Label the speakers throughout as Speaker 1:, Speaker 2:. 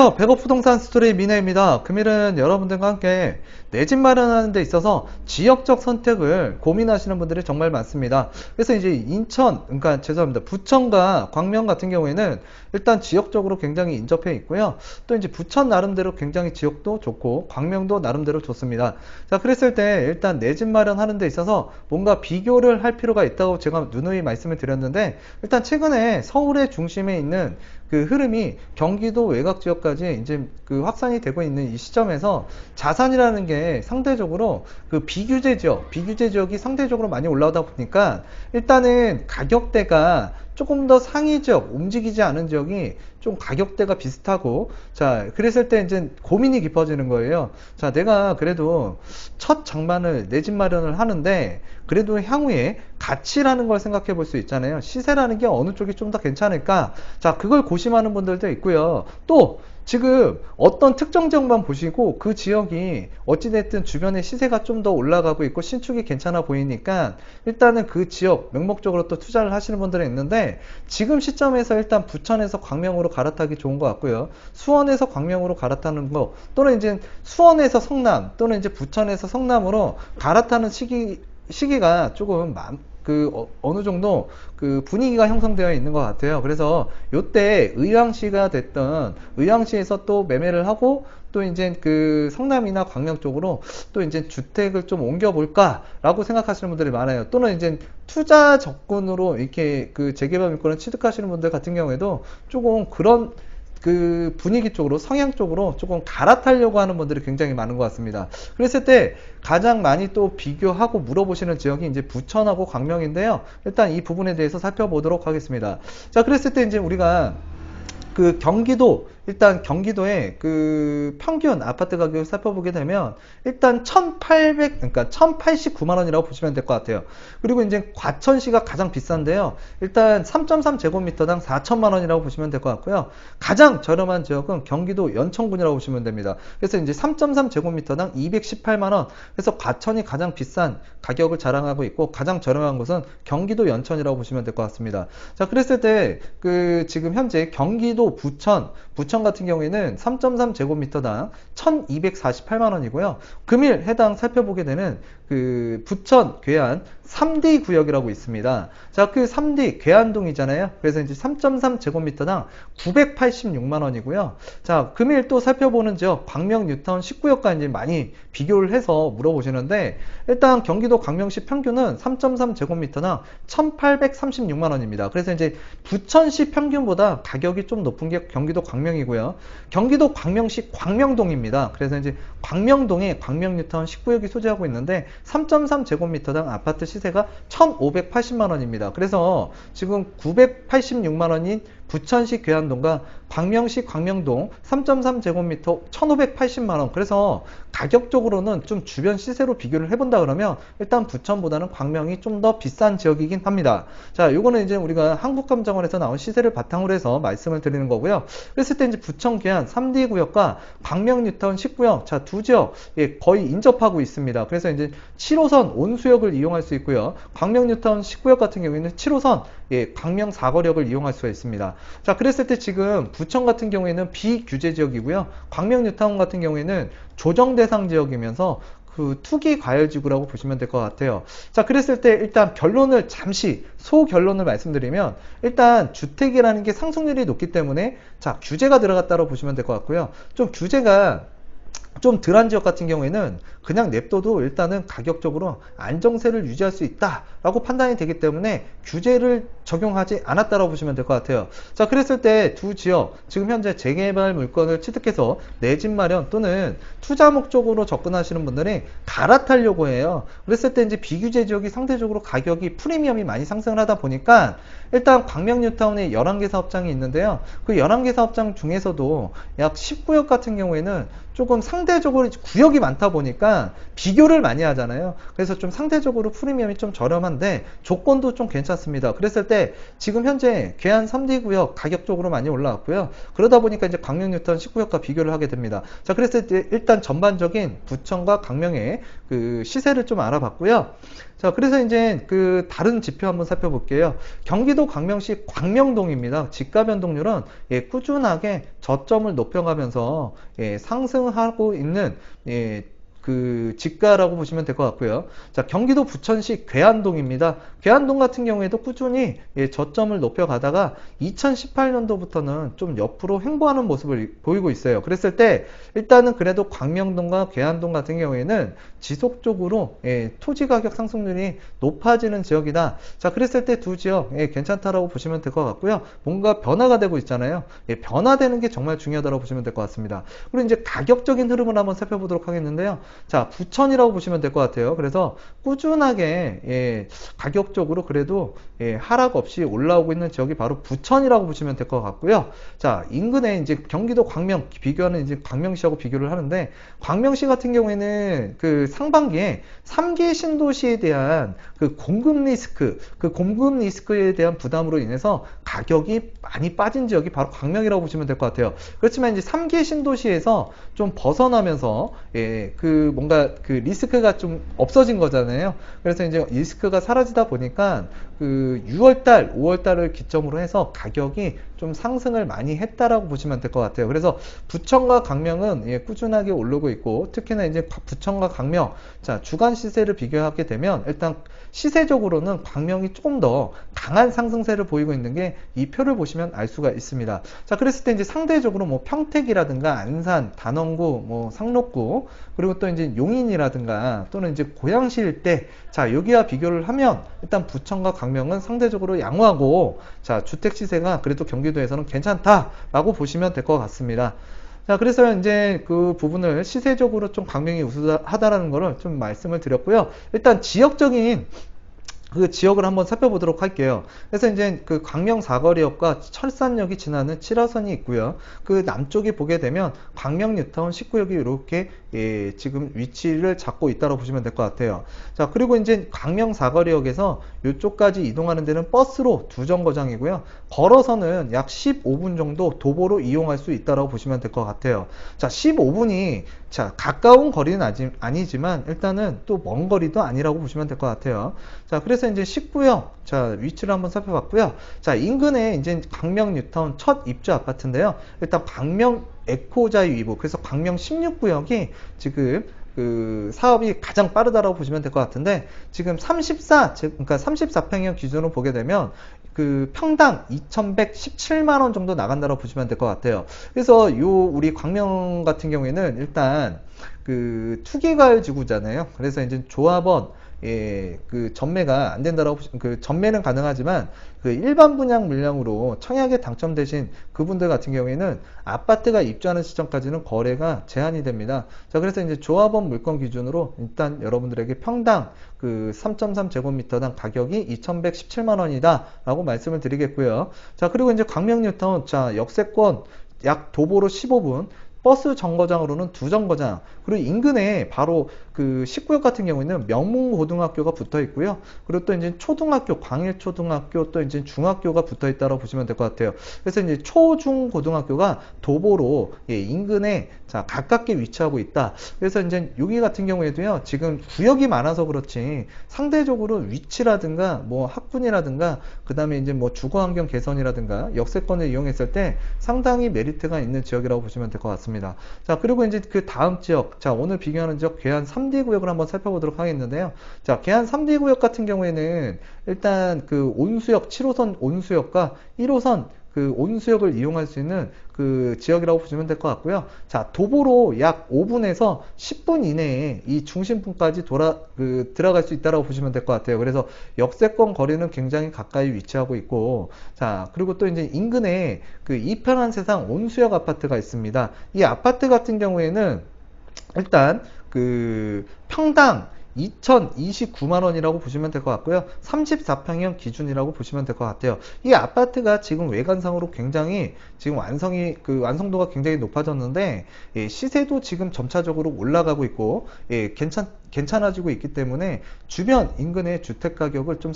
Speaker 1: 안녕하세요. 백업 부동산 스토리 미네입니다. 금일은 여러분들과 함께 내 집 마련하는 데 있어서 지역적 선택을 고민하시는 분들이 정말 많습니다. 그래서 이제 인천, 그러니까 죄송합니다. 부천과 광명 같은 경우에는 일단 지역적으로 굉장히 인접해 있고요. 또 이제 부천 나름대로 굉장히 지역도 좋고 광명도 나름대로 좋습니다. 자, 그랬을 때 일단 내 집 마련하는 데 있어서 뭔가 비교를 할 필요가 있다고 제가 누누이 말씀을 드렸는데, 일단 최근에 서울의 중심에 있는 그 흐름이 경기도 외곽 지역까지 이제 그 확산이 되고 있는 이 시점에서 자산이라는 게 상대적으로 그 비규제 지역이 상대적으로 많이 올라오다 보니까 일단은 가격대가 조금 더 상위 지역, 움직이지 않은 지역이 좀 가격대가 비슷하고, 자, 그랬을 때 이제 고민이 깊어지는 거예요. 자, 내가 그래도 첫 장만을 내 집 마련을 하는데, 그래도 향후에 가치라는 걸 생각해 볼 수 있잖아요. 시세라는 게 어느 쪽이 좀 더 괜찮을까? 자, 그걸 고심하는 분들도 있고요. 또, 지금 어떤 특정 지역만 보시고 그 지역이 어찌됐든 주변에 시세가 좀 더 올라가고 있고 신축이 괜찮아 보이니까 일단은 그 지역 맹목적으로 또 투자를 하시는 분들이 있는데, 지금 시점에서 일단 부천에서 광명으로 갈아타기 좋은 것 같고요. 수원에서 광명으로 갈아타는 거, 또는 이제 수원에서 성남, 또는 이제 부천에서 성남으로 갈아타는 시기가 조금 어느 정도 그 분위기가 형성되어 있는 것 같아요. 그래서 요때 의왕시가 됐던 의왕시에서 또 매매를 하고 또 이제 그 성남이나 광명 쪽으로 또 이제 주택을 좀 옮겨볼까라고 생각하시는 분들이 많아요. 또는 이제 투자 접근으로 이렇게 그 재개발 물건을 취득하시는 분들 같은 경우에도 조금 그런 그 분위기 쪽으로, 성향 쪽으로 조금 갈아타려고 하는 분들이 굉장히 많은 것 같습니다. 그랬을 때 가장 많이 또 비교하고 물어보시는 지역이 이제 부천하고 광명인데요. 일단 이 부분에 대해서 살펴보도록 하겠습니다. 자, 그랬을 때 이제 우리가 그 경기도, 일단 경기도의 그 평균 아파트 가격을 살펴보게 되면 일단 1089만 원이라고 보시면 될 것 같아요. 그리고 이제 과천시가 가장 비싼데요. 일단 3.3제곱미터당 4천만 원이라고 보시면 될 것 같고요. 가장 저렴한 지역은 경기도 연천군이라고 보시면 됩니다. 그래서 이제 3.3제곱미터당 218만 원. 그래서 과천이 가장 비싼 가격을 자랑하고 있고, 가장 저렴한 곳은 경기도 연천이라고 보시면 될 것 같습니다. 자, 그랬을 때 그 지금 현재 경기도 부천 같은 경우에는 3.3제곱미터당 1248만 원이고요. 금일 해당 살펴보게 되는 그 부천 괴안 3D 구역이라고 있습니다. 자, 그 3D 괴안동이잖아요. 그래서 이제 3.3제곱미터당 986만 원이고요. 자, 금일 또 살펴보는 지역 광명 뉴타운 19역과 이제 많이 비교를 해서 물어보시는데, 일단 경기도 광명시 평균은 3.3제곱미터당 1836만 원입니다. 그래서 이제 부천시 평균보다 가격이 좀 높은 게 경기도 광명이고요. 경기도 광명시 광명동입니다. 그래서 이제 광명동에 광명 뉴타운 19역이 소재하고 있는데 3.3제곱미터당 아파트 시세가 1,580만 원입니다. 그래서 지금 986만 원인 부천시 괴안동과 광명시 광명동 3.3제곱미터 1,580만 원. 그래서 가격적으로는 좀 주변 시세로 비교를 해본다 그러면 일단 부천보다는 광명이 좀 더 비싼 지역이긴 합니다. 자, 요거는 이제 우리가 한국감정원에서 나온 시세를 바탕으로 해서 말씀을 드리는 거고요. 그랬을 때 이제 부천 괴안 3D 구역과 광명 뉴타운 19역, 자, 두 지역 거의 인접하고 있습니다. 그래서 이제 7호선 온수역을 이용할 수 있고요. 광명 뉴타운 19역 같은 경우에는 7호선 광명 사거역을 이용할 수가 있습니다. 자, 그랬을 때 지금 부천 같은 경우에는 비규제 지역이고요. 광명 뉴타운 같은 경우에는 조정 대상 지역이면서 그 투기 과열지구라고 보시면 될 것 같아요. 자, 그랬을 때 일단 결론을 잠시 소결론을 말씀드리면, 일단 주택이라는 게 상승률이 높기 때문에 자, 규제가 들어갔다고 보시면 될 것 같고요. 좀 규제가 좀 덜한 지역 같은 경우에는 그냥 냅둬도 일단은 가격적으로 안정세를 유지할 수 있다라고 판단이 되기 때문에 규제를 적용하지 않았다고 보시면 될 것 같아요. 자, 그랬을 때 두 지역, 지금 현재 재개발 물건을 취득해서 내 집 마련 또는 투자 목적으로 접근하시는 분들이 갈아타려고 해요. 그랬을 때 이제 비규제 지역이 상대적으로 가격이 프리미엄이 많이 상승을 하다 보니까 일단 광명 뉴타운에 11개 사업장이 있는데요. 그 11개 사업장 중에서도 약 19역 같은 경우에는 조금 상대 상대적으로 구역이 많다 보니까 비교를 많이 하잖아요. 그래서 좀 상대적으로 프리미엄이 좀 저렴한데 조건도 좀 괜찮습니다. 그랬을 때 지금 현재 괴한 3D 구역 가격적으로 많이 올라왔고요. 그러다 보니까 이제 광명 뉴턴 19역과 비교를 하게 됩니다. 자, 그랬을 때 일단 전반적인 부천과 광명의 그 시세를 좀 알아봤고요. 자, 그래서 이제 그 다른 지표 한번 살펴볼게요. 경기도 광명시 광명동입니다. 집가 변동률은 꾸준하게 저점을 높여가면서 상승하고 있는 그 집가라고 보시면 될 것 같고요. 자, 경기도 부천시 괴안동입니다. 괴안동 같은 경우에도 꾸준히 저점을 높여가다가 2018년도부터는 좀 옆으로 횡보하는 모습을 보이고 있어요. 그랬을 때 일단은 그래도 광명동과 괴안동 같은 경우에는 지속적으로 토지 가격 상승률이 높아지는 지역이다. 자, 그랬을 때 두 지역 괜찮다라고 보시면 될 것 같고요. 뭔가 변화가 되고 있잖아요. 변화되는 게 정말 중요하다고 보시면 될 것 같습니다. 그리고 이제 가격적인 흐름을 한번 살펴보도록 하겠는데요. 자, 부천이라고 보시면 될 것 같아요. 그래서 꾸준하게 가격적으로 그래도 하락 없이 올라오고 있는 지역이 바로 부천이라고 보시면 될 것 같고요. 자, 인근에 이제 경기도 광명 비교하는 이제 광명시하고 비교를 하는데, 광명시 같은 경우에는 그 상반기에 3기 신도시에 대한 그 공급 리스크에 대한 부담으로 인해서 가격이 많이 빠진 지역이 바로 광명이라고 보시면 될 것 같아요. 그렇지만 이제 3기 신도시에서 좀 벗어나면서 그 뭔가 그 리스크가 좀 없어진 거잖아요. 그래서 이제 리스크가 사라지다 보니까 그 6월달, 5월달을 기점으로 해서 가격이 좀 상승을 많이 했다라고 보시면 될 것 같아요. 그래서 부천과 광명은 꾸준하게 오르고 있고, 특히나 이제 부천과 광명, 자, 주간 시세를 비교하게 되면 일단 시세적으로는 광명이 조금 더 강한 상승세를 보이고 있는 게 이 표를 보시면 알 수가 있습니다. 자, 그랬을 때 이제 상대적으로 뭐 평택이라든가 안산, 단원구, 뭐 상록구, 그리고 또 이제 용인이라든가 또는 이제 고양시 일대, 자, 여기와 비교를 하면 일단 부천과 광명은 상대적으로 양호하고, 자, 주택 시세가 그래도 경기도에서는 괜찮다라고 보시면 될 것 같습니다. 자, 그래서 이제 그 부분을 시세적으로 좀 광명이 우수하다라는 거를 좀 말씀을 드렸고요. 일단 지역적인 그 지역을 한번 살펴보도록 할게요. 그래서 이제 그 광명 사거리역과 철산역이 지나는 7호선이 있고요. 그 남쪽에 보게 되면 광명 뉴타운 19역이 이렇게 지금 위치를 잡고 있다고 보시면 될 것 같아요. 자, 그리고 이제 광명 사거리역에서 이쪽까지 이동하는 데는 버스로 두 정거장이고요. 걸어서는 약 15분 정도 도보로 이용할 수 있다고 보시면 될 것 같아요. 자, 15분이 자, 가까운 거리는 아니지만 일단은 또 먼 거리도 아니라고 보시면 될 것 같아요. 자, 그래서 이제 19역, 자, 위치를 한번 살펴봤고요. 자, 인근에 이제 광명 뉴타운 첫 입주 아파트인데요. 일단 광명 에코자유 2부, 그래서 광명 16구역이 지금 그 사업이 가장 빠르다라고 보시면 될 것 같은데, 지금 그러니까 34평형 기준으로 보게 되면 그 평당 2,117만 원 정도 나간다고 보시면 될 것 같아요. 그래서 요 우리 광명 같은 경우에는 일단 그 투기과열 지구잖아요. 그래서 이제 조합원 그 전매가 안 된다라고 그 전매는 가능하지만 그 일반 분양 물량으로 청약에 당첨되신 그분들 같은 경우에는 아파트가 입주하는 시점까지는 거래가 제한이 됩니다. 자, 그래서 이제 조합원 물건 기준으로 일단 여러분들에게 평당 그 3.3제곱미터당 가격이 2,117만 원이다 라고 말씀을 드리겠고요. 자, 그리고 이제 광명 뉴타운, 자, 역세권 약 도보로 15분, 버스 정거장으로는 두 정거장, 그리고 인근에 바로 그 19역 같은 경우에는 명문고등학교가 붙어 있고요. 그리고 또 이제 초등학교, 광일초등학교, 또 이제 중학교가 붙어 있다고 보시면 될 것 같아요. 그래서 이제 초중고등학교가 도보로 인근에 자, 가깝게 위치하고 있다. 그래서 이제 여기 같은 경우에도요, 지금 구역이 많아서 그렇지 상대적으로 위치라든가 뭐 학군이라든가 그 다음에 이제 뭐 주거환경 개선이라든가 역세권을 이용했을 때 상당히 메리트가 있는 지역이라고 보시면 될 것 같습니다. 자, 그리고 이제 그 다음 지역, 자, 오늘 비교하는 지역 괴한 3D 구역을 한번 살펴보도록 하겠는데요. 자, 괴한 3D 구역 같은 경우에는 일단 그 온수역 7호선 온수역과 1호선 그 온수역을 이용할 수 있는 그 지역이라고 보시면 될 것 같고요. 자, 도보로 약 5분에서 10분 이내에 이 중심부까지 들어갈 수 있다고 보시면 될 것 같아요. 그래서 역세권 거리는 굉장히 가까이 위치하고 있고, 자, 그리고 또 이제 인근에 그 이평한 세상 온수역 아파트가 있습니다. 이 아파트 같은 경우에는 일단 그 평당 2029만 원이라고 보시면 될 것 같고요. 34평형 기준이라고 보시면 될 것 같아요. 이 아파트가 지금 외관상으로 굉장히 지금 완성도가 굉장히 높아졌는데, 예, 시세도 지금 점차적으로 올라가고 있고, 예, 괜찮아지고 있기 때문에 주변 인근의 주택 가격을 좀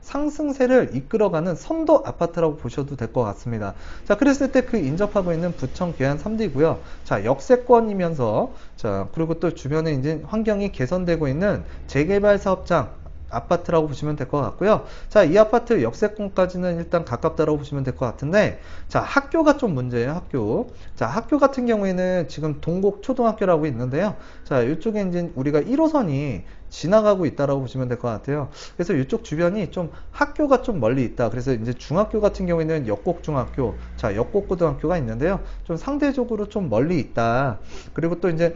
Speaker 1: 상승세를 이끌어가는 선도 아파트라고 보셔도 될 것 같습니다. 자, 그랬을 때 그 인접하고 있는 부천 괴한 3D고요. 자, 역세권이면서, 자, 그리고 또 주변에 이제 환경이 개선되고 있는 재개발 사업장 아파트라고 보시면 될 것 같고요. 자, 이 아파트 역세권까지는 일단 가깝다라고 보시면 될 것 같은데, 자, 학교가 좀 문제예요. 학교. 자, 학교 같은 경우에는 지금 동곡 초등학교라고 있는데요. 자, 이쪽에 이제 우리가 1호선이 지나가고 있다라고 보시면 될 것 같아요. 그래서 이쪽 주변이 좀 학교가 좀 멀리 있다. 그래서 이제 중학교 같은 경우에는 역곡중학교, 자, 역곡고등학교가 있는데요. 좀 상대적으로 좀 멀리 있다. 그리고 또 이제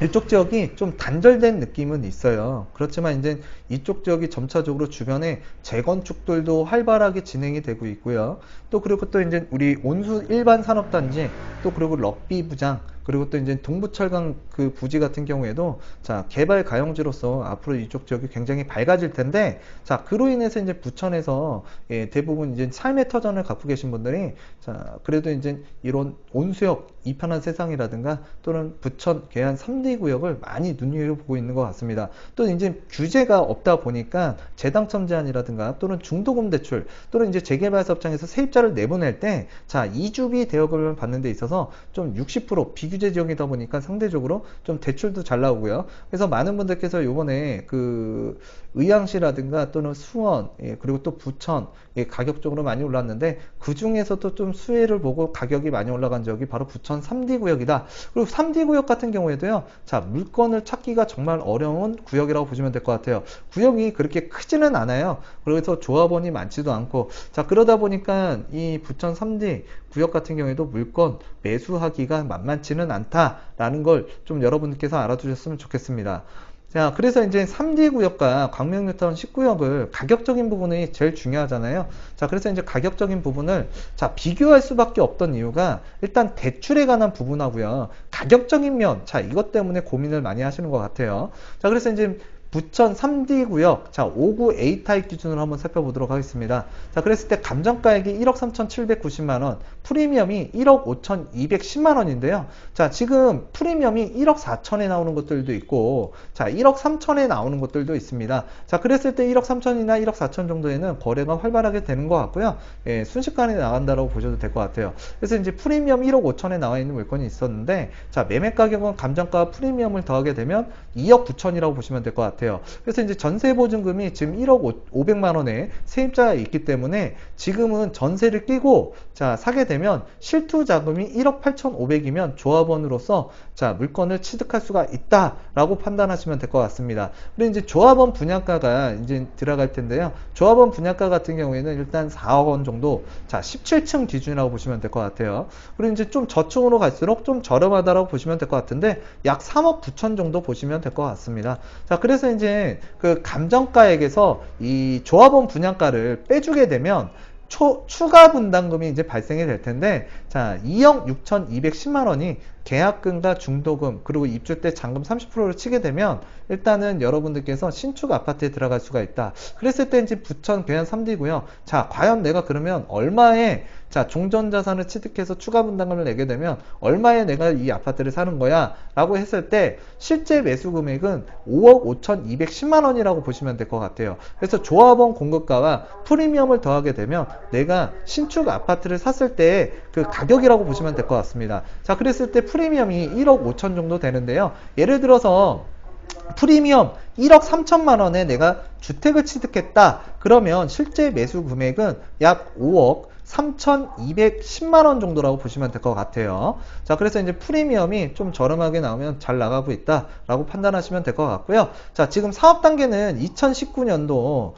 Speaker 1: 이쪽 지역이 좀 단절된 느낌은 있어요. 그렇지만 이제 이쪽 지역이 점차적으로 주변에 재건축들도 활발하게 진행이 되고 있고요. 또 그리고 또 이제 우리 온수 일반 산업단지, 또 그리고 럭비 부장, 그리고 또 이제 동부철강 그 부지 같은 경우에도, 자, 개발 가용지로서 앞으로 이쪽 지역이 굉장히 밝아질 텐데, 자, 그로 인해서 이제 부천에서, 예, 대부분 이제 삶의 터전을 갖고 계신 분들이, 자, 그래도 이제 이런 온수역 이편한 세상이라든가 또는 부천 괴한 3D 구역을 많이 눈여겨보고 있는 것 같습니다. 또 이제 규제가 없다 보니까 재당첨 제한이라든가 또는 중도금 대출 또는 이제 재개발 사업장에서 세입자를 내보낼 때, 자, 이주비 대여금을 받는 데 있어서 좀 60% 비규제 지역이다 보니까 상대적으로 좀 대출도 잘 나오고요. 그래서 많은 분들께서 요번에 그 의왕시라든가 또는 수원, 예, 그리고 또 부천, 예, 가격적으로 많이 올랐는데, 그 중에서도 좀 수혜를 보고 가격이 많이 올라간 지역이 바로 부천 3D 구역이다. 그리고 3D 구역 같은 경우에도요, 자, 물건을 찾기가 정말 어려운 구역이라고 보시면 될 것 같아요. 구역이 그렇게 크지는 않아요. 그래서 조합원이 많지도 않고, 자, 그러다 보니까 이 부천 3D 구역 같은 경우에도 물건 매수하기가 만만치는 않다라는 걸 좀 여러분께서 알아두셨으면 좋겠습니다. 자, 그래서 이제 3D 구역과 광명뉴타운 10구역을 가격적인 부분이 제일 중요하잖아요. 자, 그래서 이제 가격적인 부분을, 자, 비교할 수밖에 없던 이유가 일단 대출에 관한 부분하고요. 가격적인 면, 자, 이것 때문에 고민을 많이 하시는 것 같아요. 자, 그래서 이제 부천 3D 구역, 자, 5구 A타입 기준으로 한번 살펴보도록 하겠습니다. 자, 그랬을 때 감정가액이 1억 3,790만원, 프리미엄이 1억 5,210만원인데요. 자, 지금 프리미엄이 1억 4천에 나오는 것들도 있고, 자, 1억 3천에 나오는 것들도 있습니다. 자, 그랬을 때 1억 3천이나 1억 4천 정도에는 거래가 활발하게 되는 것 같고요. 예, 순식간에 나간다고 보셔도 될 것 같아요. 그래서 이제 프리미엄 1억 5천에 나와 있는 물건이 있었는데, 자, 매매 가격은 감정가 프리미엄을 더하게 되면 2억 9천이라고 보시면 될 것 같아요. 그래서 이제 전세 보증금이 지금 1억 500만 원에 세입자가 있기 때문에 지금은 전세를 끼고, 자, 사게 되면 실투 자금이 1억 8,500이면 조합원으로서, 자, 물건을 취득할 수가 있다라고 판단하시면 될 것 같습니다. 그리고 이제 조합원 분양가가 이제 들어갈 텐데요. 조합원 분양가 같은 경우에는 일단 4억 원 정도, 자, 17층 기준이라고 보시면 될 것 같아요. 그리고 이제 좀 저층으로 갈수록 좀 저렴하다라고 보시면 될 것 같은데, 약 3억 9천 정도 보시면 될 것 같습니다. 자, 그래서 이제 그 감정가액에서 이 조합원 분양가를 빼주게 되면 추가 분담금이 이제 발생이 될 텐데, 자, 2억 6,210만 원이 계약금과 중도금 그리고 입주 때 잔금 30%를 치게 되면 일단은 여러분들께서 신축 아파트에 들어갈 수가 있다. 그랬을 때 이제 부천 괴한 3D고요. 자, 과연 내가 그러면 얼마에, 자, 종전자산을 취득해서 추가 분담금을 내게 되면 얼마에 내가 이 아파트를 사는 거야 라고 했을 때 실제 매수 금액은 5억 5,210만 원이라고 보시면 될 것 같아요. 그래서 조합원 공급가와 프리미엄을 더하게 되면 내가 신축 아파트를 샀을 때 그 가격이라고 보시면 될 것 같습니다. 자, 그랬을 때 프리미엄이 1억 5천 정도 되는데요. 예를 들어서 프리미엄 1억 3천만 원에 내가 주택을 취득했다. 그러면 실제 매수 금액은 약 5억 3,210만 원 정도라고 보시면 될 것 같아요. 자, 그래서 이제 프리미엄이 좀 저렴하게 나오면 잘 나가고 있다라고 판단하시면 될 것 같고요. 자, 지금 사업 단계는 2019년도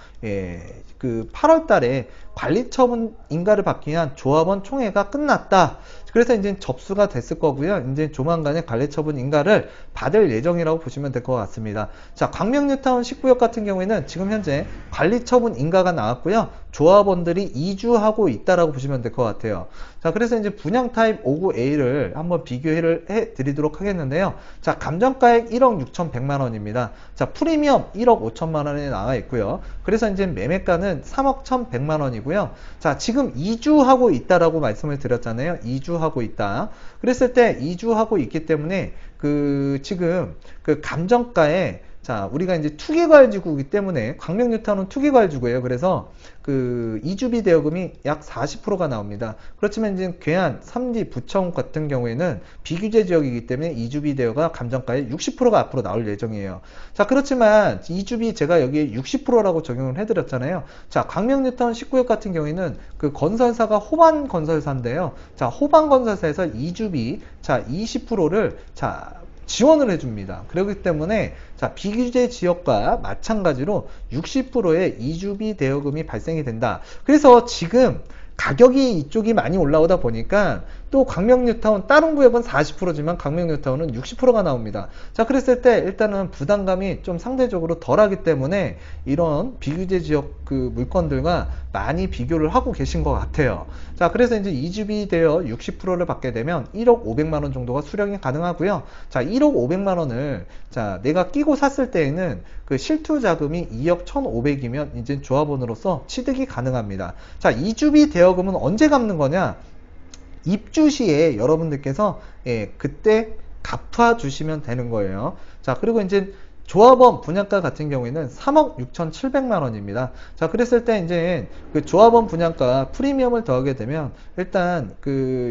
Speaker 1: 그 8월 달에 관리처분 인가를 받기 위한 조합원 총회가 끝났다. 그래서 이제 접수가 됐을 거고요. 이제 조만간에 관리처분 인가를 받을 예정이라고 보시면 될 것 같습니다. 자, 광명뉴타운 10구역 같은 경우에는 지금 현재 관리처분 인가가 나왔고요. 조합원들이 이주하고 있다라고 보시면 될 것 같아요. 자, 그래서 이제 분양 타입 59A를 한번 비교를 해 드리도록 하겠는데요. 자, 감정가액 1억 6,100만 원입니다. 자, 프리미엄 1억 5천만 원에 나와 있고요. 그래서 이제 매매가는 3억 1,100만 원이고요. 자, 지금 이주하고 있다라고 말씀을 드렸잖아요. 이주하고 있다. 그랬을 때 이주하고 있기 때문에 지금 감정가에, 자, 우리가 이제 투기과열지구이기 때문에 광명뉴타운은 투기과열지구예요. 그래서 이주비 대여금이 약 40%가 나옵니다. 그렇지만 이제 괴한, 삼지, 부천 같은 경우에는 비규제 지역이기 때문에 이주비 대여가 감정가의 60%가 앞으로 나올 예정이에요. 자, 그렇지만 이주비 제가 여기에 60%라고 적용을 해드렸잖아요. 자, 광명뉴타운 19역 같은 경우에는 건설사가 호반건설사인데요. 자, 호반건설사에서 이주비, 자, 20%를 지원을 해줍니다. 그렇기 때문에 자, 비규제 지역과 마찬가지로 60%의 이주비 대여금이 발생이 된다. 그래서 지금 가격이 이쪽이 많이 올라오다 보니까 또 광명뉴타운 다른 구역은 40%지만 광명뉴타운은 60%가 나옵니다. 자, 그랬을 때 일단은 부담감이 좀 상대적으로 덜하기 때문에 이런 비규제 지역 물건들과 많이 비교를 하고 계신 것 같아요. 자, 그래서 이제 이주비 대여 60%를 받게 되면 1억 500만 원 정도가 수령이 가능하고요. 자, 1억 500만 원을 자, 내가 끼고 샀을 때에는 실투 자금이 2억 1,500이면 이제 조합원으로서 취득이 가능합니다. 자, 이주비 대여금은 언제 갚는 거냐? 입주 시에 여러분들께서 그때 갚아 주시면 되는 거예요. 자, 그리고 이제 조합원 분양가 같은 경우에는 3억 6,700만 원입니다. 자, 그랬을 때 이제 조합원 분양가 프리미엄을 더하게 되면 일단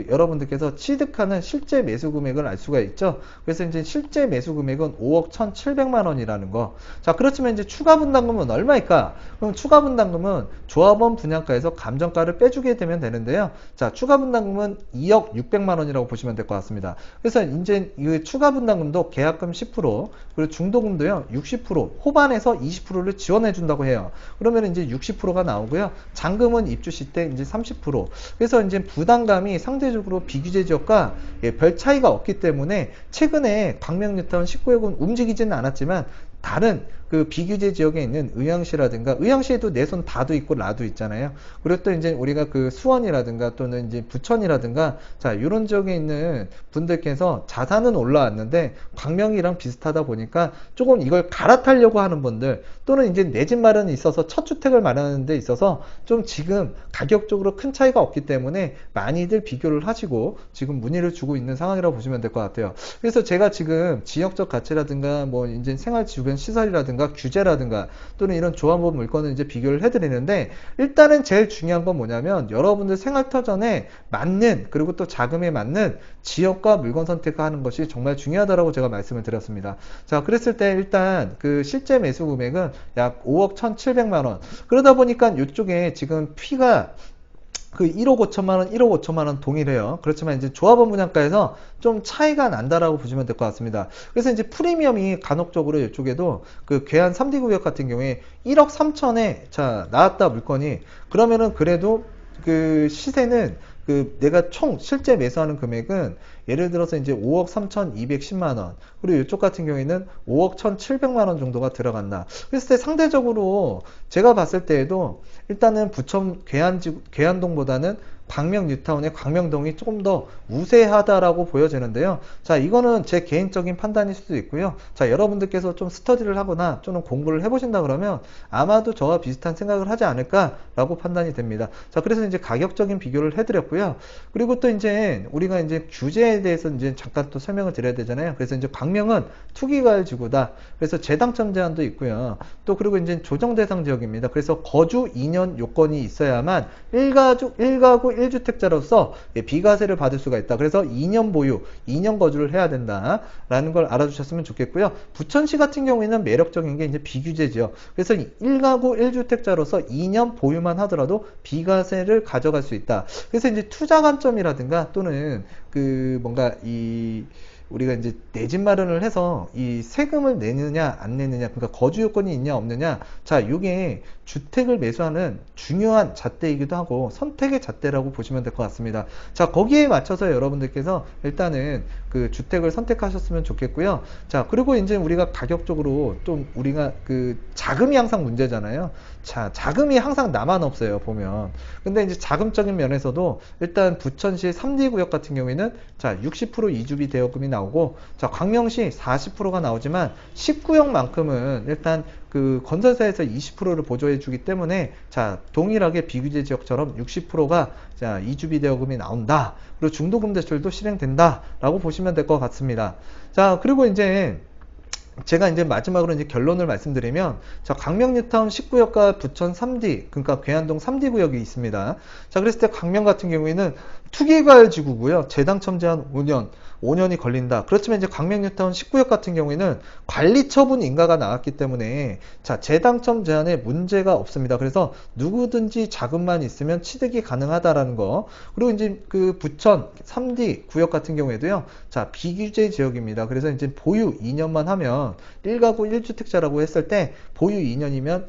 Speaker 1: 여러분들께서 취득하는 실제 매수 금액을 알 수가 있죠. 그래서 이제 실제 매수 금액은 5억 1,700만 원이라는 거. 자, 그렇지만 이제 추가 분담금은 얼마일까? 그럼 추가 분담금은 조합원 분양가에서 감정가를 빼주게 되면 되는데요. 자, 추가 분담금은 2억 600만 원이라고 보시면 될 것 같습니다. 그래서 이제 이 추가 분담금도 계약금 10%, 그리고 중도금도 60% 호반에서 20%를 지원해 준다고 해요. 그러면 이제 60%가 나오고요. 잔금은 입주 시 때 이제 30%. 그래서 이제 부담감이 상대적으로 비규제 지역과 별 차이가 없기 때문에 최근에 광명뉴타운 19역은 움직이지는 않았지만 다른 비규제 지역에 있는 의왕시라든가, 의왕시에도 내 손 다도 있고 라도 있잖아요. 그리고 또 이제 우리가 수원이라든가 또는 이제 부천이라든가, 자, 이런 지역에 있는 분들께서 자산은 올라왔는데 광명이랑 비슷하다 보니까 조금 이걸 갈아타려고 하는 분들, 또는 이제 내 집 마련이 있어서 첫 주택을 마련하는 데 있어서 좀 지금 가격적으로 큰 차이가 없기 때문에 많이들 비교를 하시고 지금 문의를 주고 있는 상황이라고 보시면 될 것 같아요. 그래서 제가 지금 지역적 가치라든가 뭐 이제 생활 주변 시설이라든가 규제라든가 또는 이런 조합원 물건을 이제 비교를 해드리는데, 일단은 제일 중요한 건 뭐냐면 여러분들 생활터전에 맞는, 그리고 또 자금에 맞는 지역과 물건 선택하는 것이 정말 중요하다라고 제가 말씀을 드렸습니다. 자, 그랬을 때 일단 실제 매수 금액은 약 5억 1,700만 원. 그러다 보니까 이쪽에 지금 피가 1억 5천만 원, 1억 5천만 원 동일해요. 그렇지만 이제 조합원 분양가에서 좀 차이가 난다라고 보시면 될 것 같습니다. 그래서 이제 프리미엄이 간혹적으로 이쪽에도 괴한 3D 구역 같은 경우에 1억 3천에 자, 나왔다 물건이, 그러면은 그래도 시세는 내가 총 실제 매수하는 금액은 예를 들어서 이제 5억 3,210만 원, 그리고 이쪽 같은 경우에는 5억 1,700만 원 정도가 들어간다. 그랬을 때 상대적으로 제가 봤을 때에도 일단은 부천 괴한동보다는 광명뉴타운의 광명동이 조금 더 우세하다라고 보여지는데요. 자, 이거는 제 개인적인 판단일 수도 있고요. 자, 여러분들께서 좀 스터디를 하거나 또는 공부를 해보신다 그러면 아마도 저와 비슷한 생각을 하지 않을까라고 판단이 됩니다. 자, 그래서 이제 가격적인 비교를 해드렸고요. 그리고 또 이제 우리가 이제 규제에 대해서 이제 잠깐 또 설명을 드려야 되잖아요. 그래서 이제 광명은 투기과열 지구다. 그래서 재당첨 제한도 있고요. 또 그리고 이제 조정 대상 지역입니다. 그래서 거주 2년 요건이 있어야만 1가구 1주택자로서 비과세를 받을 수가 있다. 그래서 2년 보유, 2년 거주를 해야 된다라는 걸 알아주셨으면 좋겠고요. 부천시 같은 경우에는 매력적인 게 이제 비규제죠. 그래서 1가구 1주택자로서 2년 보유만 하더라도 비과세를 가져갈 수 있다. 그래서 이제 투자 관점이라든가 또는 뭔가 우리가 이제 내 집 마련을 해서 이 세금을 내느냐 안 내느냐, 그러니까 거주 요건이 있냐 없느냐, 자 이게 주택을 매수하는 중요한 잣대이기도 하고 선택의 잣대라고 보시면 될 것 같습니다. 자 거기에 맞춰서 여러분들께서 일단은 그 주택을 선택하셨으면 좋겠고요. 자 그리고 이제 우리가 가격적으로 좀 우리가 자금이 항상 문제잖아요. 자 자금이 항상 나만 없어요 보면. 근데 이제 자금적인 면에서도 일단 부천시 3D 구역 같은 경우에는 자 60% 이주비 대여금이 나오고, 자 광명시 40%가 나오지만 10구역만큼은 일단 건설사에서 20%를 보조해 주기 때문에 자 동일하게 비규제 지역처럼 60%가 자 이주비 대여금이 나온다. 그리고 중도금 대출도 실행된다 라고 보시면 될 것 같습니다. 자 그리고 이제 제가 이제 마지막으로 이제 결론을 말씀드리면, 자 광명 뉴타운 10구역과 부천 3D, 그러니까 괴한동 3D 구역이 있습니다. 자 그랬을 때 광명 같은 경우에는 투기과열 지구고요. 재당첨 제한 5년이 걸린다. 그렇지만 이제 광명 뉴타운 10구역 같은 경우에는 관리 처분 인가가 나왔기 때문에 자 재당첨 제한에 문제가 없습니다. 그래서 누구든지 자금만 있으면 취득이 가능하다라는 거. 그리고 이제 부천 3D 구역 같은 경우에도요. 자 비규제 지역입니다. 그래서 이제 보유 2년만 하면 1가구 1주택자라고 했을 때 보유 2년이면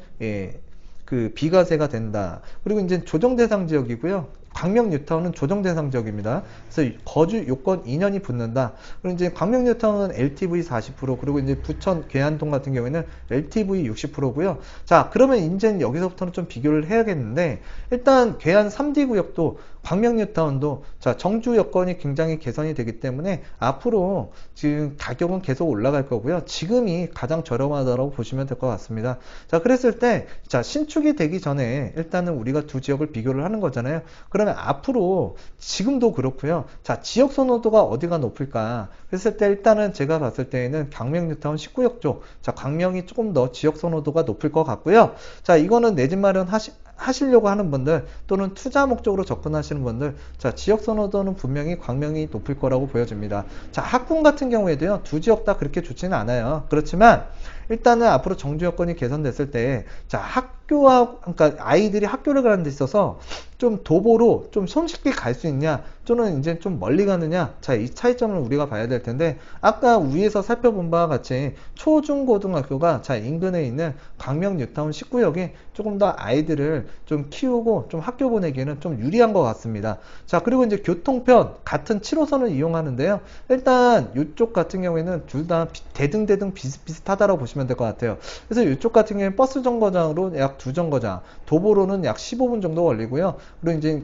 Speaker 1: 비과세가 된다. 그리고 이제 조정 대상 지역이고요. 광명 뉴타운은 조정 대상 지역입니다. 그래서 거주 요건 2년이 붙는다. 그리고 이제 광명 뉴타운은 LTV 40%, 그리고 이제 부천 괴한동 같은 경우에는 LTV 60%고요. 자, 그러면 이제 여기서부터는 좀 비교를 해야겠는데, 일단 괴한 3D 구역도 광명 뉴타운도 자 정주 여건이 굉장히 개선이 되기 때문에 앞으로 지금 가격은 계속 올라갈 거고요. 지금이 가장 저렴하다고 보시면 될 것 같습니다. 자 그랬을 때 자 신축이 되기 전에 일단은 우리가 두 지역을 비교를 하는 거잖아요. 그러면 앞으로 지금도 그렇고요. 자 지역 선호도가 어디가 높을까 그랬을 때 일단은 제가 봤을 때에는 광명 뉴타운 19역 쪽, 자 광명이 조금 더 지역 선호도가 높을 것 같고요. 자 이거는 내 집 마련 하시려고 하는 분들 또는 투자 목적으로 접근하시는 분들, 자 지역 선호도는 분명히 광명이 높을 거라고 보여집니다. 자 학군 같은 경우에도요 두 지역 다 그렇게 좋지는 않아요. 그렇지만 일단은 앞으로 정주 여건이 개선됐을 때 자 그러니까 아이들이 학교를 가는 데 있어서 좀 도보로 좀 손쉽게 갈 수 있냐 또는 이제 좀 멀리 가느냐, 자 이 차이점을 우리가 봐야 될 텐데, 아까 위에서 살펴본 바와 같이 초중고등학교가 자 인근에 있는 광명 뉴타운 19역이 조금 더 아이들을 좀 키우고 좀 학교 보내기에는 좀 유리한 것 같습니다. 자 그리고 이제 교통편 같은 7호선을 이용하는데요, 일단 이쪽 같은 경우에는 둘 다 대등대등 비슷비슷하다고 보시면 될 것 같아요. 그래서 이쪽 같은 경우에는 버스 정거장으로 약 2정거장, 도보로는 약 15분 정도 걸리고요. 그리고 이제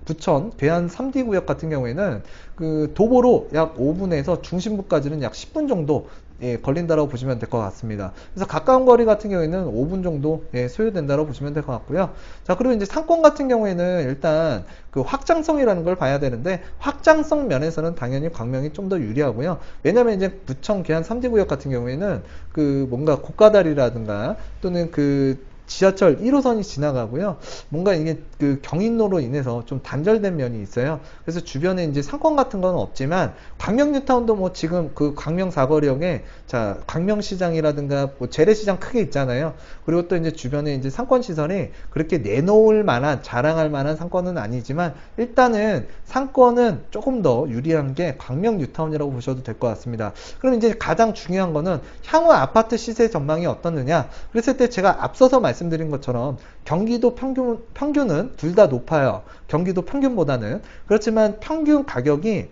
Speaker 1: 부천 괴한 3D 구역 같은 경우에는 도보로 약 5분에서 중심부까지는 약 10분 정도 걸린다고 보시면 될 것 같습니다. 그래서 가까운 거리 같은 경우에는 5분 정도 소요된다고 보시면 될 것 같고요. 자 그리고 이제 상권 같은 경우에는 일단 확장성이라는 걸 봐야 되는데, 확장성 면에서는 당연히 광명이 좀 더 유리하고요. 왜냐면 이제 부천 괴한 3D 구역 같은 경우에는 뭔가 고가다리라든가 또는 지하철 1호선이 지나가고요. 뭔가 이게 경인로로 인해서 좀 단절된 면이 있어요. 그래서 주변에 이제 상권 같은 건 없지만, 광명 뉴타운도 뭐 지금 광명 사거리역에 자 광명시장이라든가 뭐 재래시장 크게 있잖아요. 그리고 또 이제 주변에 이제 상권 시설이 그렇게 내놓을 만한 자랑할 만한 상권은 아니지만, 일단은 상권은 조금 더 유리한 게 광명 뉴타운이라고 보셔도 될 것 같습니다. 그럼 이제 가장 중요한 거는 향후 아파트 시세 전망이 어떻느냐. 그랬을 때 제가 앞서서 말씀드린 것처럼 경기도 평균은 둘 다 높아요. 경기도 평균보다는. 그렇지만 평균 가격이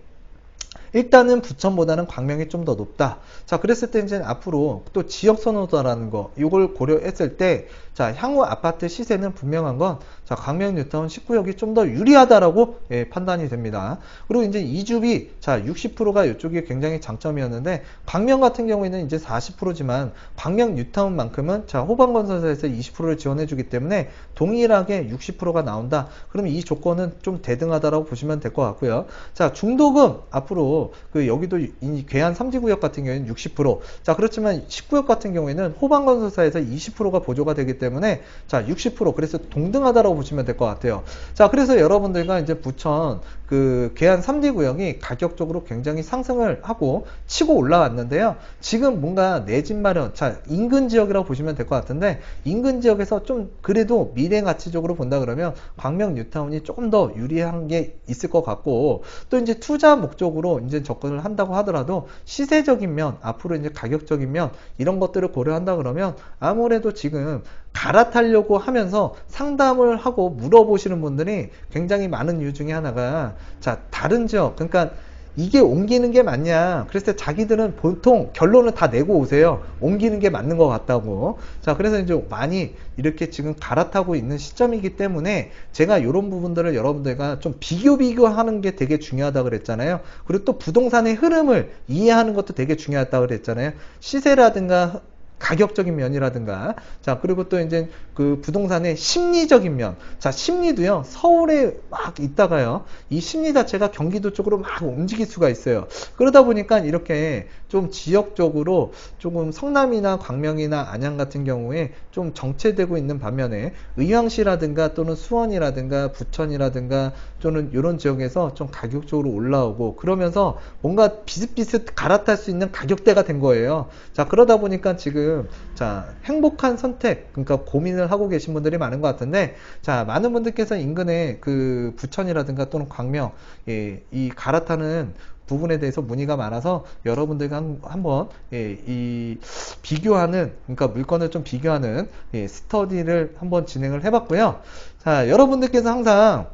Speaker 1: 일단은 부천보다는 광명이 좀 더 높다. 자, 그랬을 때 이제 앞으로 또 지역 선호도라는 거, 이걸 고려했을 때, 자, 향후 아파트 시세는 분명한 건, 자, 광명 뉴타운 19역이 좀 더 유리하다라고 판단이 됩니다. 그리고 이제 이주비, 자, 60%가 이쪽이 굉장히 장점이었는데, 광명 같은 경우에는 이제 40%지만, 광명 뉴타운만큼은, 자, 호반건설사에서 20%를 지원해주기 때문에, 동일하게 60%가 나온다. 그럼 이 조건은 좀 대등하다라고 보시면 될 것 같고요. 자, 중도금, 앞으로 또 그 여기도 이 괴한 3지구역 같은 경우에는 60%. 자, 그렇지만 10구역 같은 경우에는 호반건설사에서 20%가 보조가 되기 때문에 자, 60%. 그래서 동등하다라고 보시면 될 것 같아요. 자, 그래서 여러분들과 이제 부천 그 괴한 3D 구역이 가격적으로 굉장히 상승을 하고 치고 올라왔는데요. 지금 뭔가 내 집 마련, 자, 인근 지역이라고 보시면 될 것 같은데 인근 지역에서 좀 그래도 미래 가치적으로 본다 그러면 광명 뉴타운이 조금 더 유리한 게 있을 것 같고 또 이제 투자 목적으로 이제 접근을 한다고 하더라도 시세적인 면, 앞으로 이제 가격적인 면 이런 것들을 고려한다 그러면 아무래도 지금 갈아타려고 하면서 상담을 하고 물어보시는 분들이 굉장히 많은 이유 중에 하나가 자, 다른 지역, 그러니까 이게 옮기는 게 맞냐. 그래서 자기들은 보통 결론을 다 내고 오세요. 옮기는 게 맞는 것 같다고. 자, 그래서 이제 많이 이렇게 지금 갈아타고 있는 시점이기 때문에 제가 이런 부분들을 여러분들과 좀 비교하는 게 되게 중요하다고 그랬잖아요. 그리고 또 부동산의 흐름을 이해하는 것도 되게 중요하다고 그랬잖아요. 시세라든가 가격적인 면이라든가 자 그리고 또 이제 그 부동산의 심리적인 면 자 심리도요 서울에 막 있다가요 이 심리 자체가 경기도 쪽으로 막 움직일 수가 있어요. 그러다 보니까 이렇게 좀 지역적으로 조금 성남이나 광명이나 안양 같은 경우에 좀 정체되고 있는 반면에 의왕시라든가 또는 수원이라든가 부천이라든가 또는 이런 지역에서 좀 가격적으로 올라오고 그러면서 뭔가 비슷비슷 갈아탈 수 있는 가격대가 된 거예요. 자 그러다 보니까 지금 자 행복한 선택 그러니까 고민을 하고 계신 분들이 많은 것 같은데 자 많은 분들께서 인근에 그 부천이라든가 또는 광명 예, 이 갈아타는 부분에 대해서 문의가 많아서 여러분들과 한번 예, 이 비교하는 그러니까 물건을 좀 비교하는 예, 스터디를 한번 진행을 해봤고요. 자 여러분들께서 항상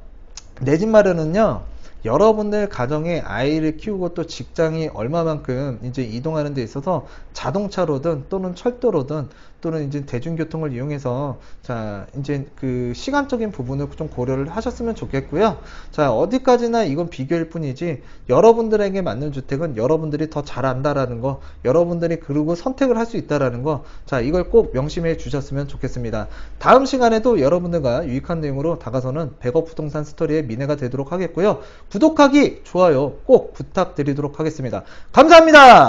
Speaker 1: 내 집 마련은요. 여러분들 가정에 아이를 키우고 또 직장이 얼마만큼 이제 이동하는 데 있어서 자동차로든 또는 철도로든 또는 이제 대중교통을 이용해서 자 이제 그 시간적인 부분을 좀 고려를 하셨으면 좋겠고요. 자 어디까지나 이건 비교일 뿐이지 여러분들에게 맞는 주택은 여러분들이 더 잘 안다라는 거, 여러분들이 그리고 선택을 할 수 있다라는 거, 자 이걸 꼭 명심해 주셨으면 좋겠습니다. 다음 시간에도 여러분들과 유익한 내용으로 다가서는 100억 부동산 스토리의 미래가 되도록 하겠고요. 구독하기, 좋아요 꼭 부탁드리도록 하겠습니다. 감사합니다.